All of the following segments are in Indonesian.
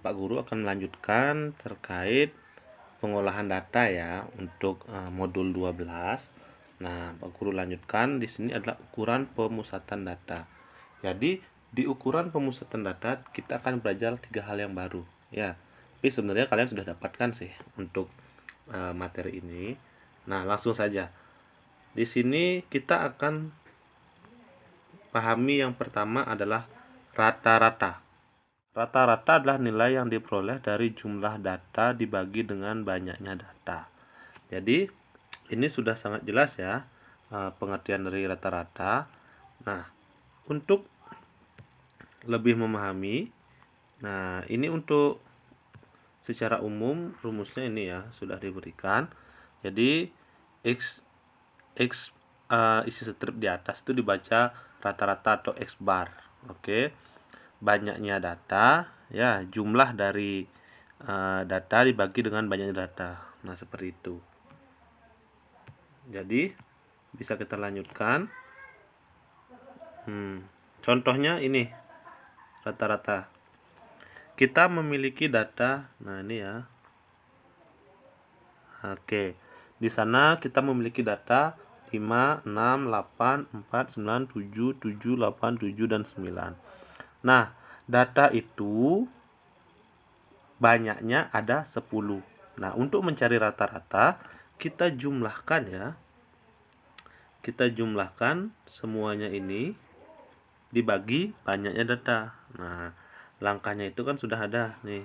Pak Guru akan melanjutkan terkait pengolahan data ya untuk modul 12. Nah, Pak Guru lanjutkan di sini adalah ukuran pemusatan data. Jadi, di ukuran pemusatan data kita akan belajar 3 hal yang baru ya. Tapi sebenarnya kalian sudah dapatkan sih untuk materi ini. Nah, langsung saja. Di sini kita akan pahami yang pertama adalah rata-rata. Rata-rata adalah nilai yang diperoleh dari jumlah data dibagi dengan banyaknya data. Jadi, ini sudah sangat jelas ya pengertian dari rata-rata. Nah, untuk lebih memahami, nah ini untuk secara umum rumusnya ini ya sudah diberikan. Jadi, X isi strip di atas itu dibaca rata-rata atau X bar. Oke. Banyaknya data ya, jumlah dari data dibagi dengan banyaknya data. Nah, seperti itu. Jadi bisa kita lanjutkan. Contohnya ini rata-rata. Kita memiliki data. Nah, ini ya. Oke. Di sana kita memiliki data 5, 6, 8, 4, 9, 7, 7, 8, 7, dan 9. Nah, data itu banyaknya ada 10. Nah, untuk mencari rata-rata, kita jumlahkan ya. Kita jumlahkan semuanya ini dibagi banyaknya data. Nah, langkahnya itu kan sudah ada nih.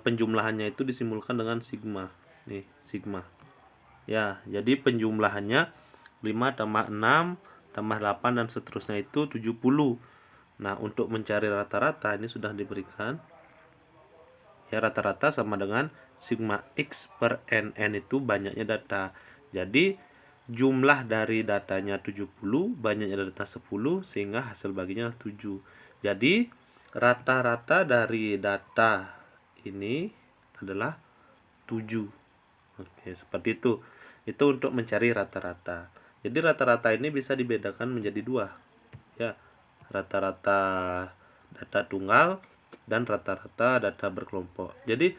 Penjumlahannya itu disimbolkan dengan sigma. Nih, sigma. Ya, jadi penjumlahannya 5 tambah 6 tambah 8 dan seterusnya itu 70. Nah, untuk mencari rata-rata ini sudah diberikan. Ya, rata-rata sama dengan sigma X per NN itu banyaknya data. Jadi, jumlah dari datanya 70, banyaknya data 10, sehingga hasil baginya 7. Jadi, rata-rata dari data ini adalah 7. Oke, seperti itu. Itu untuk mencari rata-rata. Jadi rata-rata ini bisa dibedakan menjadi 2. Ya, rata-rata data tunggal dan rata-rata data berkelompok. Jadi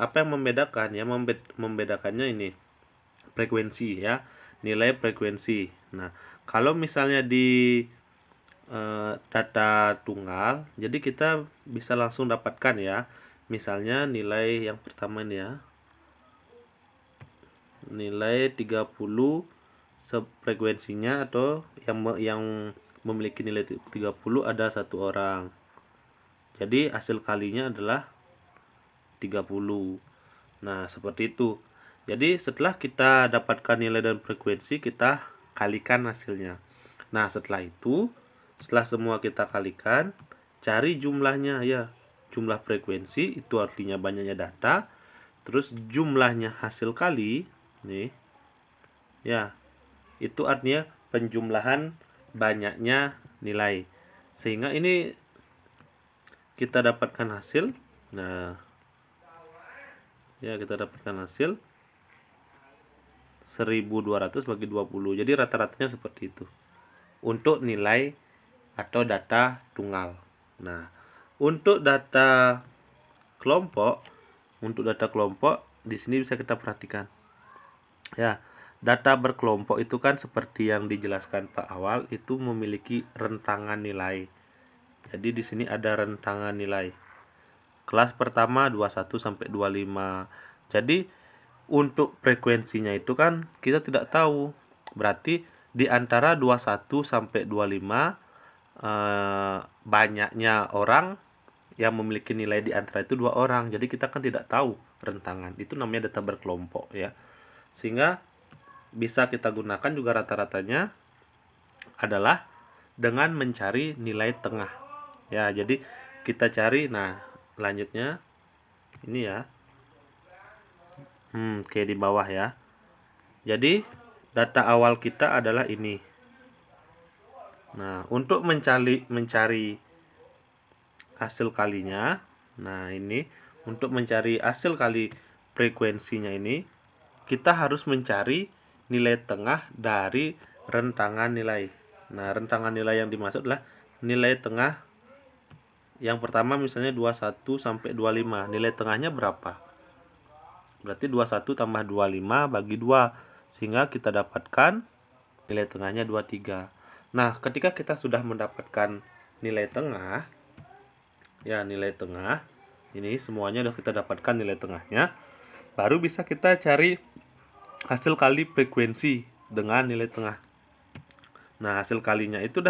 apa yang membedakan ya? Membedakannya ini frekuensi ya, nilai frekuensi. Nah, kalau misalnya di data tunggal, jadi kita bisa langsung dapatkan ya. Misalnya nilai yang pertama ini ya. Nilai 30 frekuensinya atau yang memiliki nilai 30 ada 1 orang. Jadi hasil kalinya adalah 30. Nah, seperti itu. Jadi setelah kita dapatkan nilai dan frekuensi, kita kalikan hasilnya. Nah, setelah itu, setelah semua kita kalikan, cari jumlahnya ya. Jumlah frekuensi itu artinya banyaknya data. Terus jumlahnya hasil kali nih. Ya, itu artinya penjumlahan banyaknya nilai. Sehingga ini kita dapatkan hasil. Nah, ya kita dapatkan hasil 1200 bagi 20. Jadi rata-ratanya seperti itu. Untuk nilai atau data tunggal. Nah, untuk data kelompok, di sini bisa kita perhatikan. Ya, data berkelompok itu kan seperti yang dijelaskan Pak awal, itu memiliki rentangan nilai. Jadi di sini ada rentangan nilai. Kelas pertama 21 sampai 25. Jadi untuk frekuensinya itu kan kita tidak tahu. Berarti di antara 21 sampai 25 banyaknya orang yang memiliki nilai di antara itu 2 orang. Jadi kita kan tidak tahu rentangan. Itu namanya data berkelompok ya. Sehingga bisa kita gunakan juga rata-ratanya adalah dengan mencari nilai tengah. Ya, jadi kita cari. Nah, lanjutnya ini ya. Kayak di bawah ya. Jadi data awal kita adalah ini. Nah, untuk mencari hasil kalinya, nah ini untuk mencari hasil kali frekuensinya ini, kita harus mencari nilai tengah dari rentangan nilai. Nah, rentangan nilai yang dimaksud adalah nilai tengah yang pertama misalnya 21 sampai 25, nilai tengahnya berapa? Berarti 21 tambah 25 bagi 2, sehingga kita dapatkan nilai tengahnya 23. Nah, ketika kita sudah mendapatkan nilai tengah, ya nilai tengah, ini semuanya sudah kita dapatkan nilai tengahnya, baru bisa kita cari hasil kali frekuensi dengan nilai tengah. Nah, hasil kalinya itu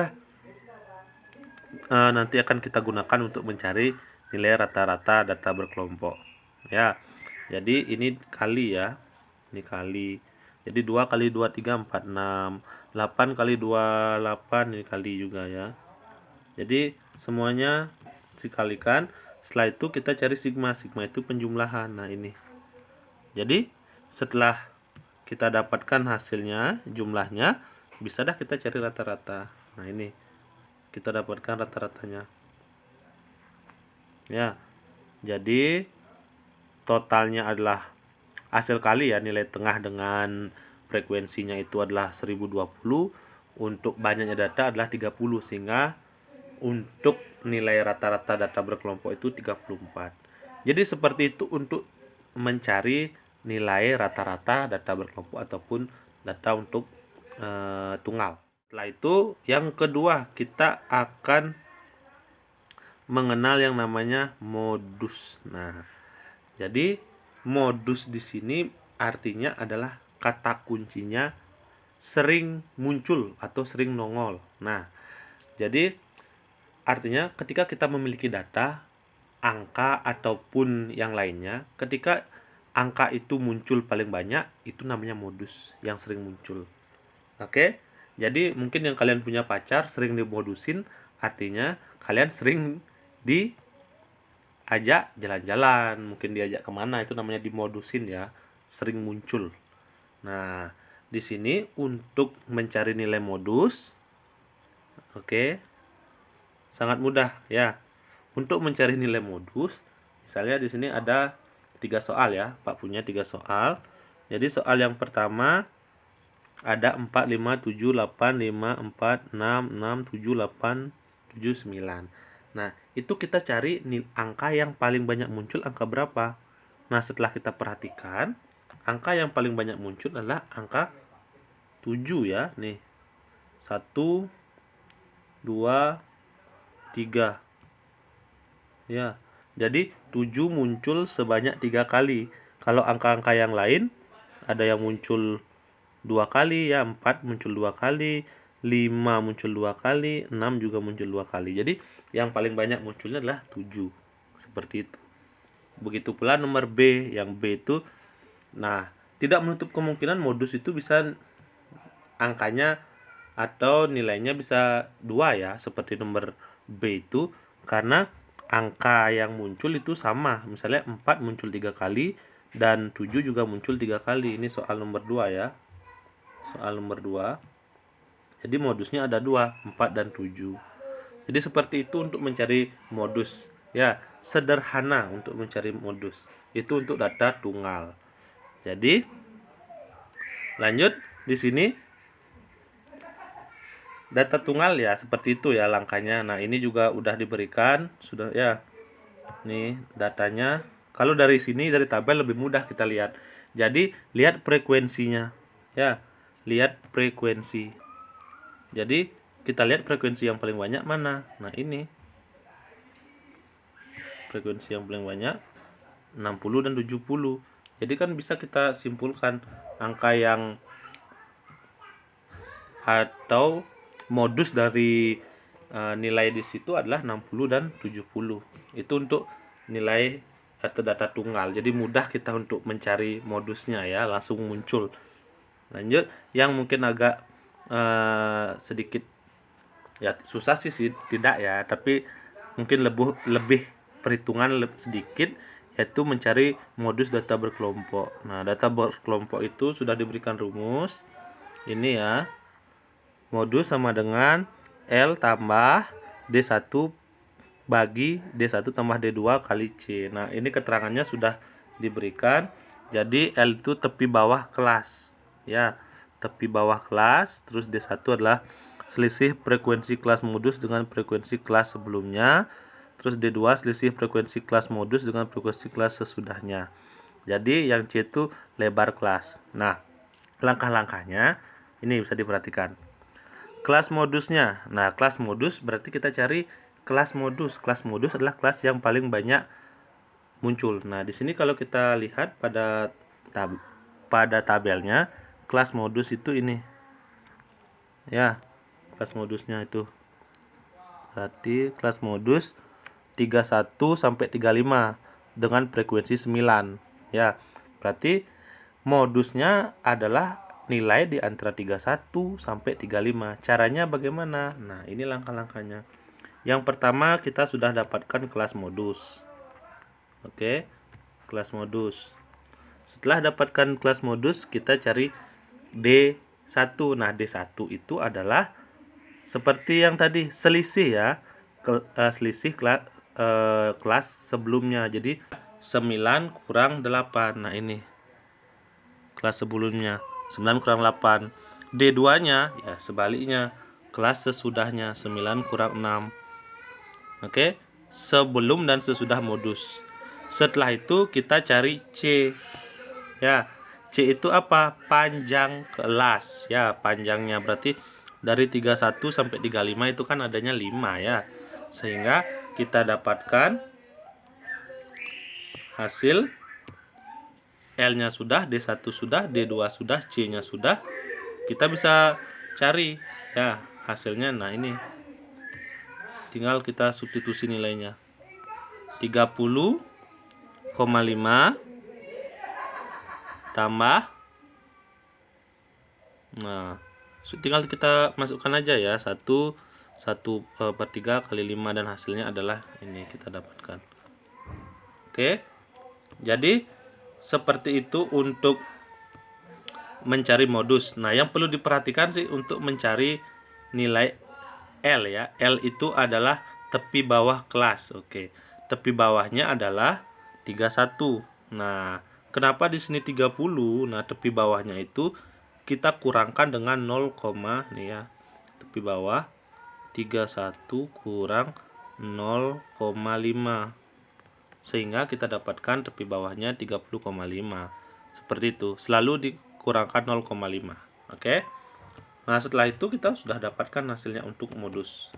nanti akan kita gunakan untuk mencari nilai rata-rata data berkelompok. Ya, jadi ini kali ya, ini kali. Jadi 2 kali 2, 3, 4, 6. 8 kali 2, 8, ini kali juga ya. Jadi semuanya dikalikan. Setelah itu kita cari sigma. Sigma itu penjumlahan. Nah ini. Jadi setelah kita dapatkan hasilnya, jumlahnya, bisa dah kita cari rata-rata. Nah ini kita dapatkan rata-ratanya. Ya, jadi totalnya adalah hasil kali ya, nilai tengah dengan frekuensinya itu adalah 1020. Untuk banyaknya data adalah 30, sehingga untuk nilai rata-rata data berkelompok itu 34. Jadi seperti itu untuk mencari nilai rata-rata data berkelompok ataupun data untuk tunggal. Setelah itu yang kedua, kita akan mengenal yang namanya modus. Nah, jadi modus di sini artinya adalah kata kuncinya sering muncul atau sering nongol. Nah, jadi artinya ketika kita memiliki data, angka ataupun yang lainnya, ketika angka itu muncul paling banyak, itu namanya modus yang sering muncul. Oke? Jadi mungkin yang kalian punya pacar sering dimodusin, artinya kalian sering diajak jalan-jalan, mungkin diajak kemana, itu namanya dimodusin ya, sering muncul. Nah, di sini untuk mencari nilai modus, oke, sangat mudah ya. Untuk mencari nilai modus, misalnya di sini ada 3 soal ya, Pak punya 3 soal. Jadi soal yang pertama ada 4, 5, 7, 8, 5, 4, 6, 6, 7, 8, 7, 9. Nah, itu kita cari angka yang paling banyak muncul angka berapa. Nah, setelah kita perhatikan, angka yang paling banyak muncul adalah angka 7 ya. Nih, 1, 2, 3. Ya, jadi 7 muncul sebanyak 3 kali. Kalau angka-angka yang lain, ada yang muncul 2 kali ya, 4 muncul 2 kali, 5 muncul 2 kali, 6 juga muncul 2 kali. Jadi yang paling banyak munculnya adalah 7. Seperti itu. Begitu pula nomor B, yang B itu, nah, tidak menutup kemungkinan modus itu bisa angkanya atau nilainya bisa 2 ya, seperti nomor B itu, karena angka yang muncul itu sama. Misalnya 4 muncul 3 kali dan 7 juga muncul 3 kali. Ini soal nomor 2 ya. Soal nomor 2. Jadi modusnya ada 2, 4 dan 7. Jadi seperti itu untuk mencari modus. Ya, sederhana untuk mencari modus. Itu untuk data tunggal. Jadi lanjut di sini data tunggal ya, seperti itu ya langkahnya. Nah, ini juga udah diberikan, sudah ya. Nih datanya. Kalau dari sini dari tabel lebih mudah kita lihat. Jadi lihat frekuensinya. Ya, lihat frekuensi. Jadi kita lihat frekuensi yang paling banyak mana. Nah, ini. Frekuensi yang paling banyak 60 dan 70. Jadi kan bisa kita simpulkan angka yang atau modus dari nilai di situ adalah 60 dan 70. Itu untuk nilai atau data tunggal. Jadi mudah kita untuk mencari modusnya ya, langsung muncul. Lanjut, yang mungkin agak sedikit ya susah sih tidak ya, tapi mungkin lebih perhitungan sedikit, yaitu mencari modus data berkelompok. Nah, data berkelompok itu sudah diberikan rumus. Ini ya. Modus sama dengan L tambah D1 bagi D1 tambah D2 kali C. Nah, ini keterangannya sudah diberikan. Jadi L itu tepi bawah kelas. Ya, tepi bawah kelas. Terus D1 adalah selisih frekuensi kelas modus dengan frekuensi kelas sebelumnya. Terus D2 selisih frekuensi kelas modus dengan frekuensi kelas sesudahnya. Jadi yang C itu lebar kelas. Nah, langkah-langkahnya ini bisa diperhatikan. Kelas modusnya. Nah, kelas modus berarti kita cari kelas modus. Kelas modus adalah kelas yang paling banyak muncul. Nah, di sini kalau kita lihat pada tabelnya, kelas modus itu ini. Ya, kelas modusnya itu. Berarti kelas modus 31 sampai 35 dengan frekuensi 9. Ya, berarti modusnya adalah nilai di antara 31 sampai 35. Caranya bagaimana? Nah, ini langkah-langkahnya. Yang pertama kita sudah dapatkan kelas modus. Oke, kelas modus. Setelah dapatkan kelas modus, kita cari D1. Nah, D1 itu adalah seperti yang tadi, selisih ya. Selisih kelas sebelumnya. Jadi 9 kurang 8. Nah, ini kelas sebelumnya 9 kurang 8. D2-nya ya sebaliknya, kelas sesudahnya 9 kurang 6. Oke, sebelum dan sesudah modus. Setelah itu kita cari C. Ya, C itu apa? Panjang kelas. Ya, panjangnya berarti dari 31 sampai 35 itu kan adanya 5 ya. Sehingga kita dapatkan hasil L-nya sudah, D1 sudah, D2 sudah, C-nya sudah. Kita bisa cari ya hasilnya. Nah, ini tinggal kita substitusi nilainya. 30,5 tambah, nah tinggal kita masukkan aja ya, 1/3 kali 5 dan hasilnya adalah ini kita dapatkan. Oke, jadi seperti itu untuk mencari modus. Nah, yang perlu diperhatikan sih untuk mencari nilai L ya. L itu adalah tepi bawah kelas. Oke. Tepi bawahnya adalah 31. Nah, kenapa di sini 30? Nah, tepi bawahnya itu kita kurangkan dengan 0, nih ya. Tepi bawah 31 kurang 0,5. Sehingga kita dapatkan tepi bawahnya 30,5. Seperti itu. Selalu dikurangkan 0,5. Oke. Nah, setelah itu kita sudah dapatkan hasilnya untuk modus.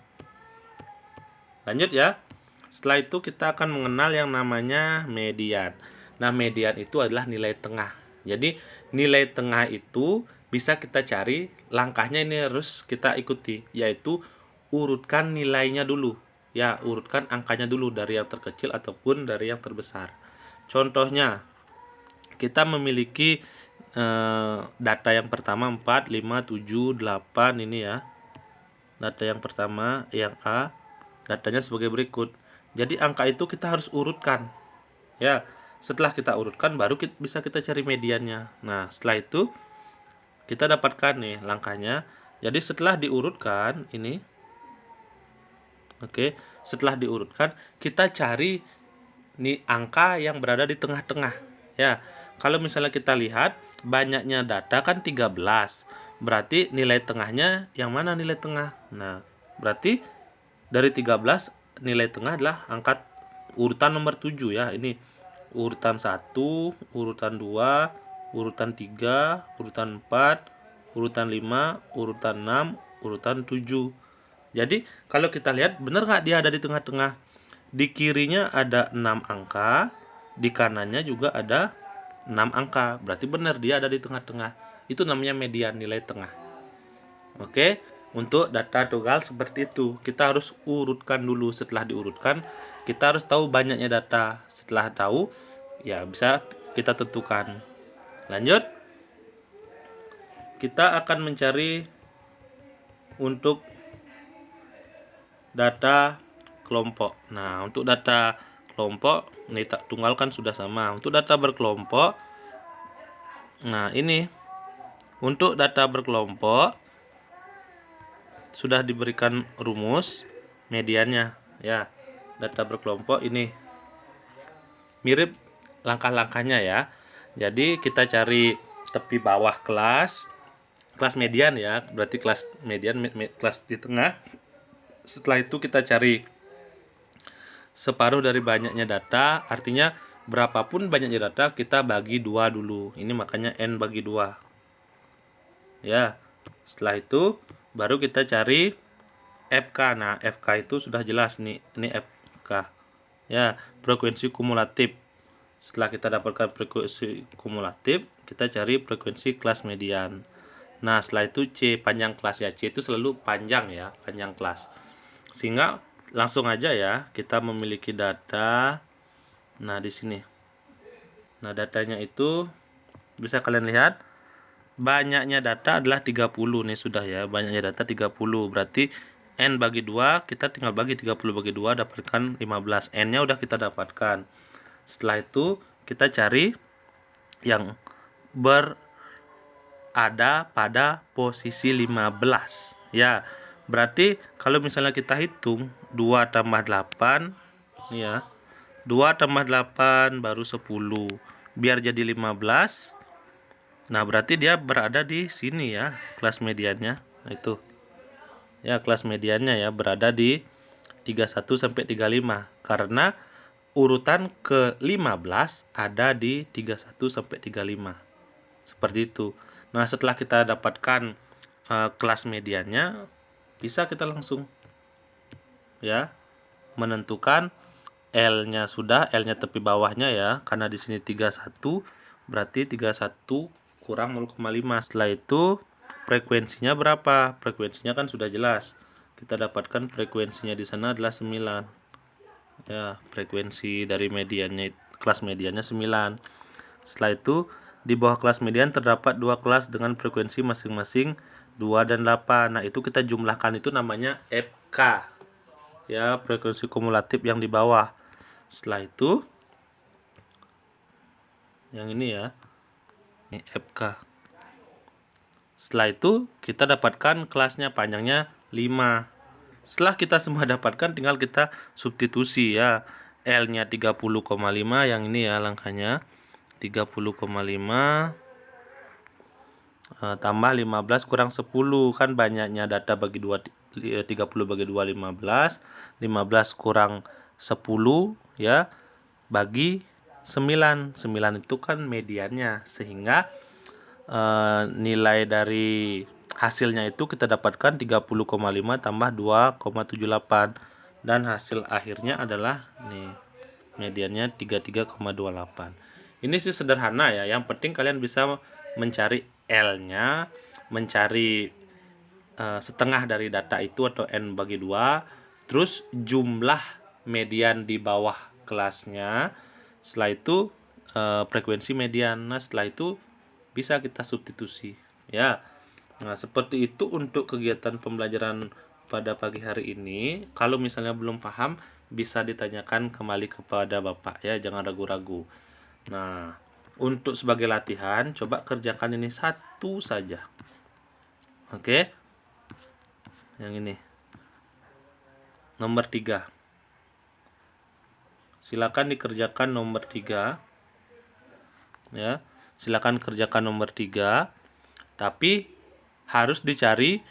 Lanjut ya. Setelah itu kita akan mengenal yang namanya median. Nah, median itu adalah nilai tengah. Jadi, nilai tengah itu bisa kita cari, langkahnya ini harus kita ikuti, yaitu urutkan nilainya dulu. Ya, urutkan angkanya dulu dari yang terkecil ataupun dari yang terbesar. Contohnya, kita memiliki data yang pertama 4, 5, 7, 8 ini ya. Data yang pertama yang A, datanya sebagai berikut. Jadi angka itu kita harus urutkan. Ya, setelah kita urutkan baru bisa kita cari mediannya. Nah, setelah itu kita dapatkan nih langkahnya. Jadi setelah diurutkan ini, oke, setelah diurutkan kita cari nih angka yang berada di tengah-tengah. Ya, kalau misalnya kita lihat banyaknya data kan 13. Berarti nilai tengahnya yang mana nilai tengah? Nah, berarti dari 13 nilai tengah adalah angka urutan nomor 7 ya. Ini urutan 1, urutan 2, urutan 3, urutan 4, urutan 5, urutan 6, urutan 7. Jadi kalau kita lihat benar nggak dia ada di tengah-tengah? Di kirinya ada 6 angka, di kanannya juga ada 6 angka. Berarti benar dia ada di tengah-tengah. Itu namanya median, nilai tengah. Oke, untuk data tunggal seperti itu. Kita harus urutkan dulu. Setelah diurutkan, kita harus tahu banyaknya data. Setelah tahu, ya bisa kita tentukan. Lanjut. Kita akan mencari untuk data kelompok. Nah, untuk data kelompok ini tunggal kan sudah sama. Untuk data berkelompok, nah ini untuk data berkelompok sudah diberikan rumus mediannya ya. Data berkelompok ini mirip langkah-langkahnya ya. Jadi kita cari tepi bawah kelas median ya, berarti kelas median kelas di tengah. Setelah itu kita cari separuh dari banyaknya data, artinya berapapun banyaknya data kita bagi 2 dulu. Ini makanya N bagi 2. Ya, setelah itu baru kita cari FK. Nah, FK itu sudah jelas nih, ini FK. Ya, frekuensi kumulatif. Setelah kita dapatkan frekuensi kumulatif, kita cari frekuensi kelas median. Nah, setelah itu C, panjang kelas ya. C itu selalu panjang ya, panjang kelas. Sehingga langsung aja ya, kita memiliki data. Nah, di sini. Nah, datanya itu bisa kalian lihat, banyaknya data adalah 30 nih sudah ya. Banyaknya data 30. Berarti N bagi 2, kita tinggal bagi 30 bagi 2, dapatkan 15. N-nya udah kita dapatkan. Setelah itu kita cari yang berada pada posisi 15. Ya, berarti kalau misalnya kita hitung 2 tambah 8 ya, 2 tambah 8 baru 10, biar jadi 15. Nah, berarti dia berada di sini ya, kelas mediannya. Nah, itu ya, kelas mediannya ya berada di 31 sampai 35, karena urutan ke-15 ada di 31 sampai 35. Seperti itu. Nah, setelah kita dapatkan kelas mediannya, bisa kita langsung ya menentukan L-nya sudah, L-nya tepi bawahnya ya, karena di sini 31, berarti 31 kurang 0,5. Setelah itu frekuensinya berapa? Frekuensinya kan sudah jelas. Kita dapatkan frekuensinya di sana adalah 9. Ya, frekuensi dari mediannya, kelas mediannya 9. Setelah itu di bawah kelas median terdapat 2 kelas dengan frekuensi masing-masing 2 dan 8. Nah, itu kita jumlahkan, itu namanya FK. Ya, frekuensi kumulatif yang di bawah. Setelah itu yang ini ya, ini FK. Setelah itu kita dapatkan kelasnya, panjangnya 5. Setelah kita semua dapatkan, tinggal kita substitusi ya. L-nya 30,5, yang ini ya langkahnya. 30,5 tambah 15 kurang 10, kan banyaknya data bagi 2, 30 bagi 2 15. 15 kurang 10 ya, bagi 9. 9 itu kan mediannya, sehingga nilai dari hasilnya itu kita dapatkan 30,5 tambah 2,78, dan hasil akhirnya adalah nih, mediannya 33,28. Ini sih sederhana ya, yang penting kalian bisa mencari L-nya, mencari setengah dari data itu atau N bagi 2, terus jumlah median di bawah kelasnya. Setelah itu frekuensi median. Nah, setelah itu bisa kita substitusi ya. Nah, seperti itu untuk kegiatan pembelajaran pada pagi hari ini. Kalau misalnya belum paham, bisa ditanyakan kembali kepada Bapak ya, jangan ragu-ragu. Nah, untuk sebagai latihan, coba kerjakan ini satu saja. Oke. Yang ini. Nomor 3. Silakan dikerjakan nomor 3. Ya. Silakan kerjakan nomor 3. Tapi harus dicari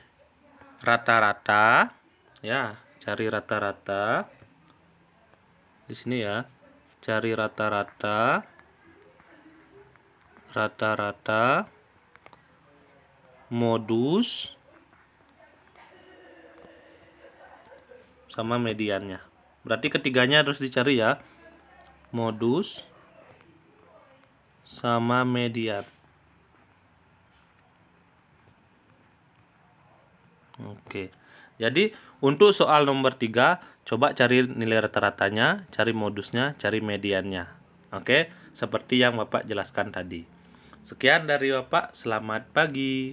rata-rata ya, cari rata-rata di sini ya. Cari rata-rata modus sama mediannya. Berarti ketiganya harus dicari ya. Modus sama median. Oke. Jadi untuk soal nomor 3, coba cari nilai rata-ratanya, cari modusnya, cari mediannya. Oke, seperti yang Bapak jelaskan tadi. Sekian dari Bapak, selamat pagi.